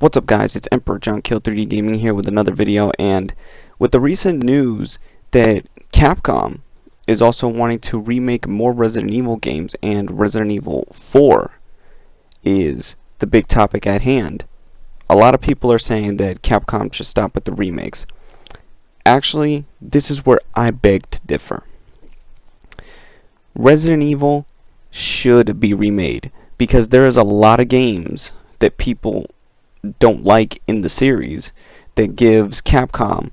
What's up guys, it's Emperor John Kill 3D Gaming here with another video, and with the recent news that Capcom is also wanting to remake more Resident Evil games, and Resident Evil 4 is the big topic at hand. A lot of people are saying that Capcom should stop with the remakes. Actually, this is where I beg to differ. Resident Evil should be remade because there is a lot of games that people don't like in the series that gives Capcom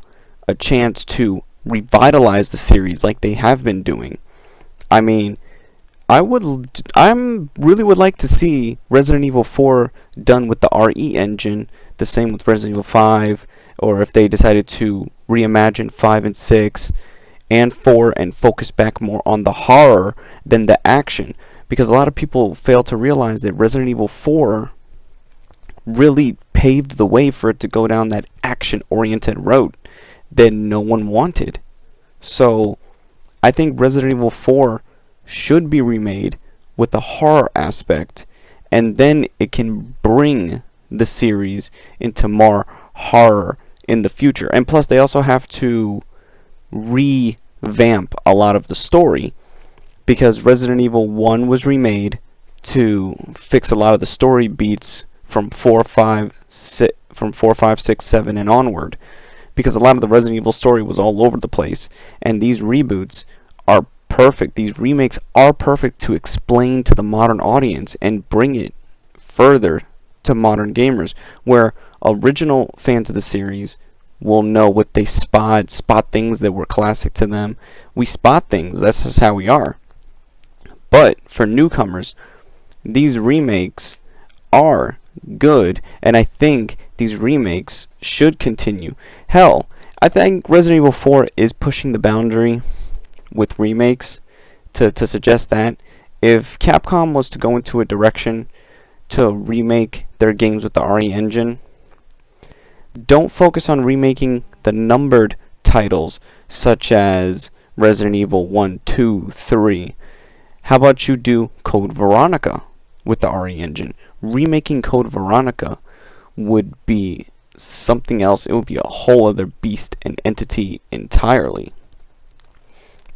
a chance to revitalize the series like they have been doing. I mean, I really would like to see Resident Evil 4 done with the RE engine, the same with Resident Evil 5, or if they decided to reimagine 5 and 6 and 4 and focus back more on the horror than the action, because a lot of people fail to realize that Resident Evil 4 really paved the way for it to go down that action-oriented road that no one wanted. So I think Resident Evil 4 should be remade with the horror aspect, and then it can bring the series into more horror in the future. And plus they also have to revamp a lot of the story, because Resident Evil 1 was remade to fix a lot of the story beats from 4, 5, 6, 7 and onward, because a lot of the Resident Evil story was all over the place, and these reboots are perfect. These remakes are perfect to explain to the modern audience and bring it further to modern gamers, where original fans of the series will know what they spot things that were classic to them. We spot things, that's just how we are. But for newcomers, these remakes are good, and I think these remakes should continue. Hell, I think Resident Evil 4 is pushing the boundary with remakes to suggest that if Capcom was to go into a direction to remake their games with the RE engine, don't focus on remaking the numbered titles such as Resident Evil 1, 2, 3. How about you do Code Veronica with the RE engine? Remaking Code Veronica would be something else. It would be a whole other beast and entity entirely.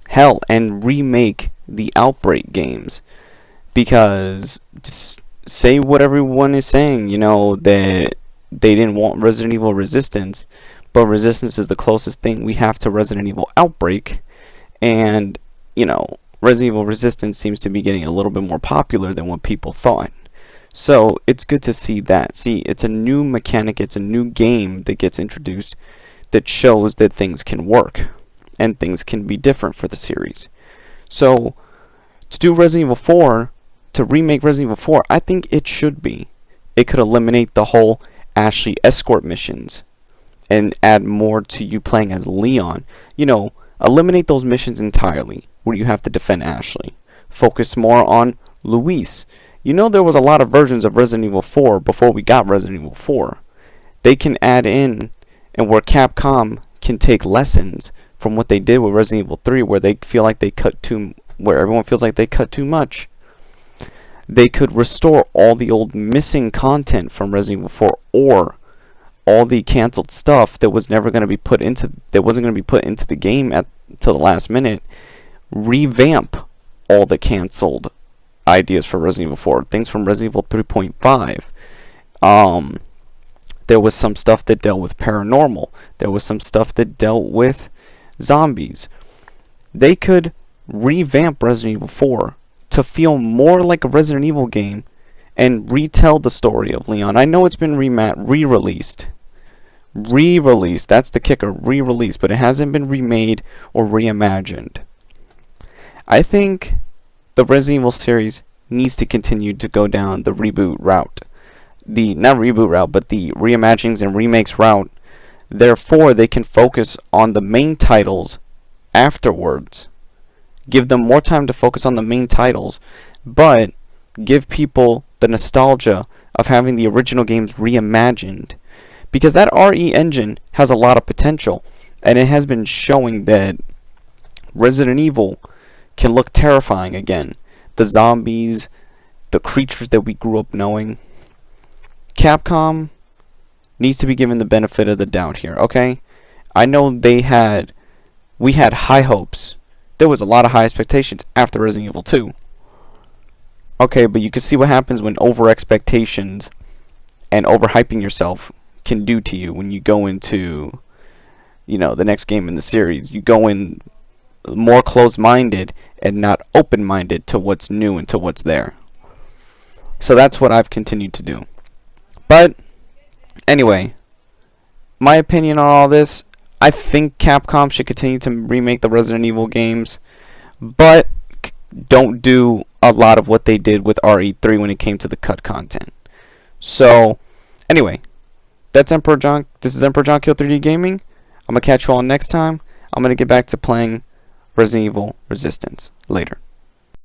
Hell, and remake the Outbreak games, because just say what everyone is saying, you know, that they didn't want Resident Evil Resistance, but Resistance is the closest thing we have to Resident Evil Outbreak, and you know, Resident Evil Resistance seems to be getting a little bit more popular than what people thought. So it's good to see that. See, it's a new mechanic, it's a new game that gets introduced that shows that things can work and things can be different for the series. So to do Resident Evil 4, to remake Resident Evil 4, I think it should be. It could eliminate the whole Ashley escort missions and add more to you playing as Leon. You know, eliminate those missions entirely where you have to defend Ashley. Focus more on Luis. You know, there was a lot of versions of Resident Evil 4 before we got Resident Evil 4. They can add in, and where Capcom can take lessons from what they did with Resident Evil 3, where they feel like they where everyone feels like they cut too much. They could restore all the old missing content from Resident Evil 4, or all the canceled stuff that was never going to be put into, that wasn't going to be put into the game till the last minute. Revamp all the canceled ideas for Resident Evil 4, things from Resident Evil 3.5. There was some stuff that dealt with paranormal. There was some stuff that dealt with zombies. They could revamp Resident Evil 4 to feel more like a Resident Evil game and retell the story of Leon. I know it's been re-released. Re-released, that's the kicker, re-released, but it hasn't been remade or reimagined. I think the Resident Evil series needs to continue to go down the reboot route. Not reboot route, but the reimaginings and remakes route. Therefore, they can focus on the main titles afterwards. Give them more time to focus on the main titles, but give people the nostalgia of having the original games reimagined. Because that RE engine has a lot of potential, and it has been showing that Resident Evil can look terrifying again. The zombies, the creatures that we grew up knowing. Capcom needs to be given the benefit of the doubt here, okay? I know we had high hopes. There was a lot of high expectations after Resident Evil 2. Okay, but you can see what happens when over expectations and overhyping yourself can do to you when you go into, the next game in the series. You go in more closed-minded and not open-minded to what's new and to what's there. So that's what I've continued to do. But anyway, my opinion on all this, I think Capcom should continue to remake the Resident Evil games, but don't do a lot of what they did with RE3 when it came to the cut content. So, anyway, that's Emperor John. This is Emperor John Kill 3D Gaming. I'm gonna catch you all next time. I'm gonna get back to playing Resident Evil Resistance later.